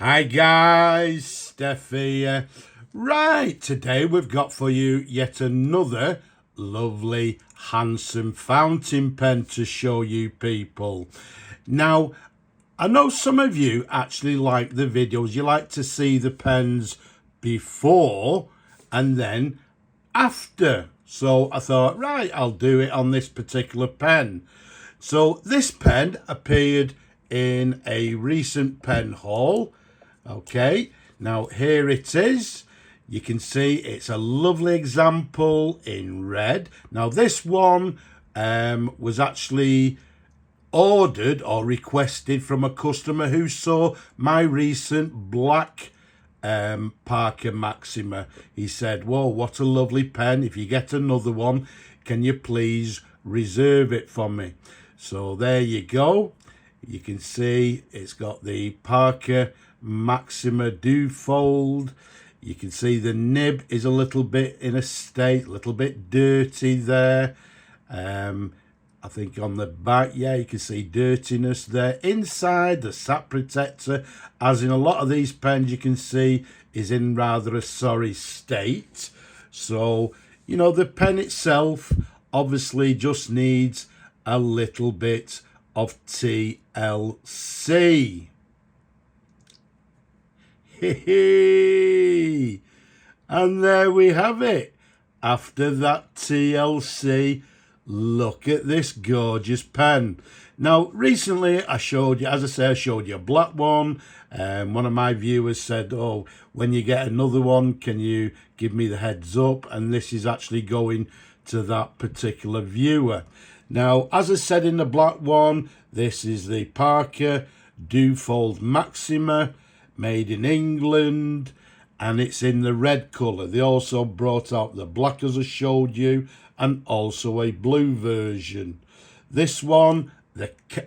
Hi guys, Steph here. Right, today we've got for you yet another lovely, handsome fountain pen to show you people. Now, I know some of you actually like the videos. You like to see the pens before and then after. So I thought, right, I'll do it on this particular pen. So this pen appeared in a recent pen haul. Okay, now here it is. You can see it's a lovely example in red. Now this one was actually ordered or requested from a customer who saw my recent black Parker Maxima. He said, whoa, what a lovely pen. If you get another one, can you please reserve it for me? So there you go. You can see it's got the Parker Maxima Duofold. You can see the nib is a little bit in a state, a little bit dirty there. I think on the back, yeah, you can see dirtiness there. Inside, the sap protector, as in a lot of these pens, you can see is in rather a sorry state. So, you know, the pen itself obviously just needs a little bit of TLC. And there we have it. After that TLC, look at this gorgeous pen. Now, recently I showed you, as I say, I showed you a black one. One of my viewers said, oh, when you get another one, can you give me the heads up? And this is actually going to that particular viewer. Now, as I said in the black one, this is the Parker Duofold Maxima, made in England, and it's in the red colour. They also brought out the black, as I showed you, and also a blue version. This one,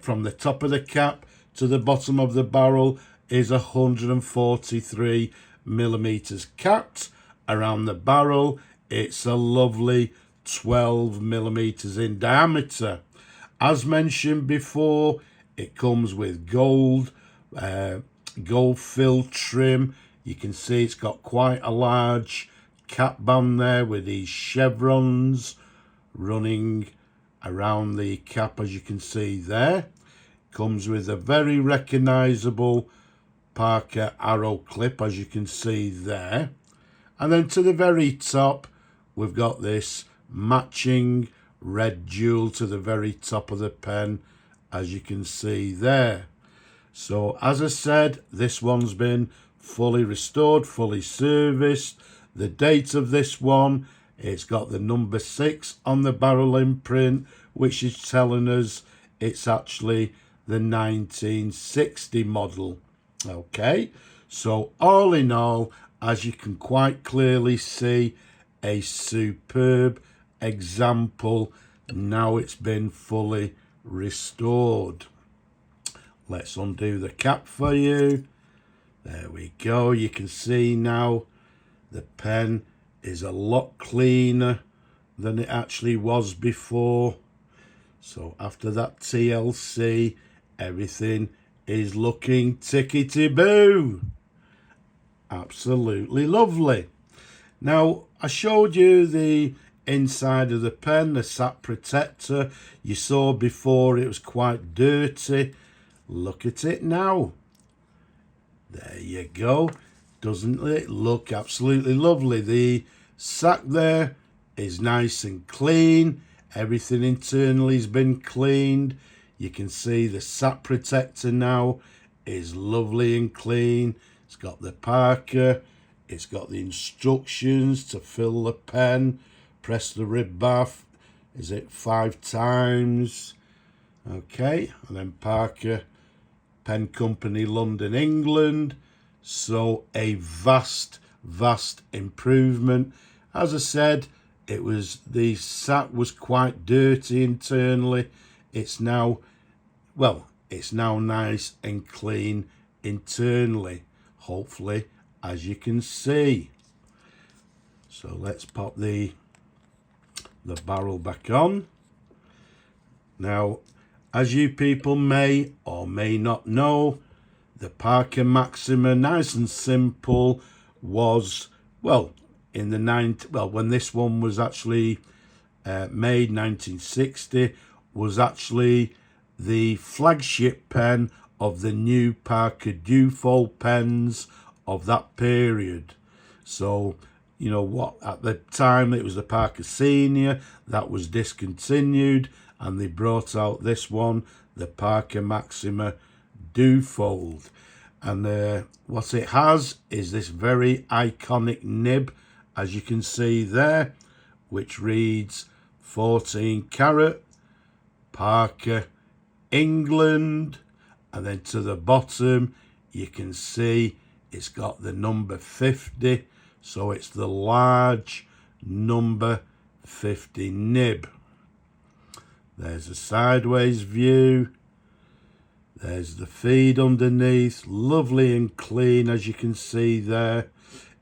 from the top of the cap to the bottom of the barrel, is 143 millimeters capped. Around the barrel, it's a lovely 12 millimeters in diameter. As mentioned before, it comes with gold fill trim. You can see it's got quite a large cap band there with these chevrons running around the cap, as you can see there. Comes with a very recognizable Parker arrow clip, as you can see there. And then to the very top, we've got this matching red jewel to the very top of the pen, as you can see there. So as I said, this one's been fully restored, fully serviced. The date of this one, it's got the number 6 on the barrel imprint, which is telling us it's actually the 1960 model. Okay, so all in all, as you can quite clearly see, a superb example. Now it's been fully restored. Let's undo the cap for you. There we go. You can see now the pen is a lot cleaner than it actually was before. So after that TLC, everything is looking tickety-boo. Absolutely lovely. Now, I showed you the inside of the pen, the sap protector. You saw before it was quite dirty. Look at it now. There you go. Doesn't it look absolutely lovely? The sack there is nice and clean. Everything internally has been cleaned. You can see the sap protector now is lovely and clean. It's got the Parker. It's got the instructions to fill the pen. Press the rib bath. Is it 5 times? Okay, and then Parker Pen Company, London, England. So a vast improvement. As I said, the sack was quite dirty internally. It's now nice and clean internally, hopefully, as you can see. So let's pop the barrel back on. Now, as you people may or may not know, the Parker Maxima, nice and simple, was, well, in the when this one was actually made, 1960, was actually the flagship pen of the new Parker Duofold pens of that period. So, you know what, at the time it was the Parker Senior that was discontinued, and they brought out this one, the Parker Maxima Duofold. And what it has is this very iconic nib, as you can see there, which reads 14 carat Parker England, and then to the bottom you can see it's got the number 50, so it's the large number 50 nib. There's a sideways view, there's the feed underneath, lovely and clean, as you can see there.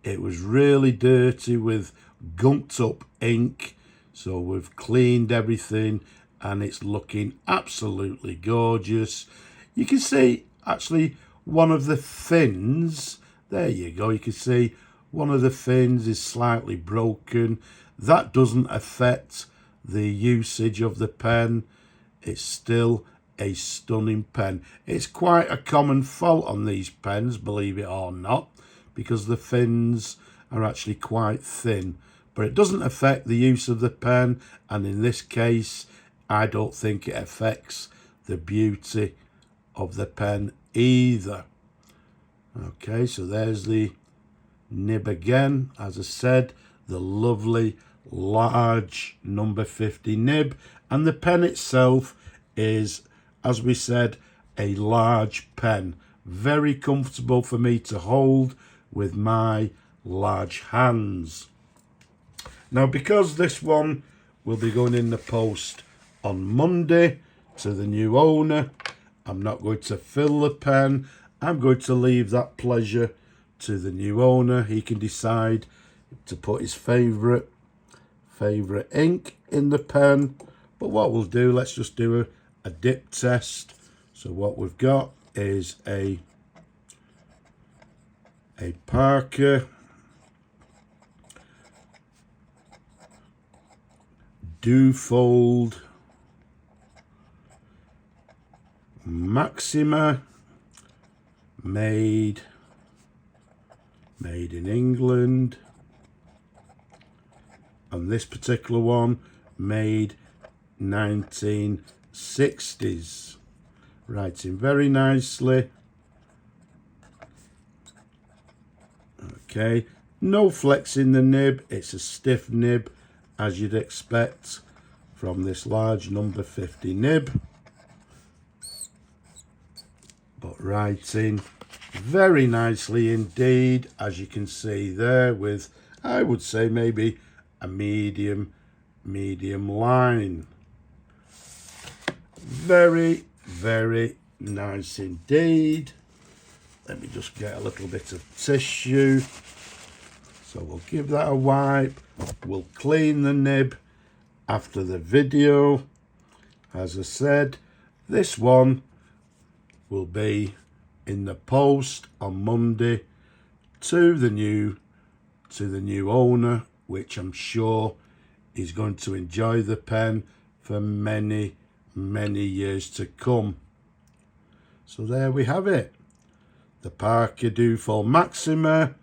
It was really dirty with gunked up ink, so we've cleaned everything and it's looking absolutely gorgeous. You can see actually one of the fins, there you go, you can see one of the fins is slightly broken. That doesn't affect the usage of the pen. It's still a stunning pen. It's quite a common fault on these pens, believe it or not, because the fins are actually quite thin, but it doesn't affect the use of the pen, and in this case I don't think it affects the beauty of the pen either. Okay, so there's the nib again, as I said, the lovely large number 50 nib, and the pen itself is, as we said, a large pen, very comfortable for me to hold with my large hands. Now, because this one will be going in the post on Monday to the new owner, I'm not going to fill the pen. I'm going to leave that pleasure to the new owner. He can decide to put his favourite ink in the pen, but what we'll do, let's just do a dip test. So what we've got is a Parker Duofold Maxima, made in England, and this particular one made 1960s. Writing very nicely. Okay, no flex in the nib, it's a stiff nib as you'd expect from this large number 50 nib, but writing very nicely indeed, as you can see there, with, I would say, maybe a medium line. Very, very nice indeed. Let me just get a little bit of tissue. So we'll give that a wipe. We'll clean the nib after the video. As I said, this one will be in the post on Monday to the new owner, which I'm sure is going to enjoy the pen for many years to come. So there we have it, the Parker Duofold Maxima,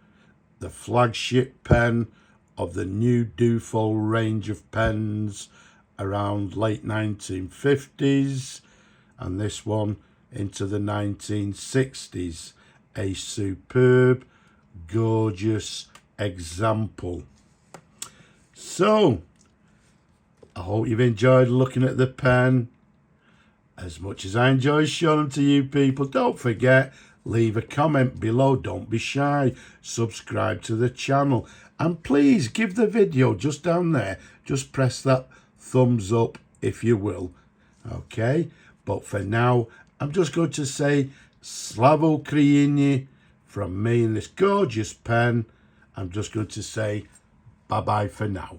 the flagship pen of the new Duofold range of pens around late 1950s, and this one into the 1960s. A superb, gorgeous example. So I hope you've enjoyed looking at the pen as much as I enjoy showing them to you people. Don't forget, leave a comment below, don't be shy, subscribe to the channel, and please give the video just down there, just press that thumbs up if you will. Okay, but for now I'm just going to say Slavo Ukraini from me in this gorgeous pen. I'm just going to say bye bye for now.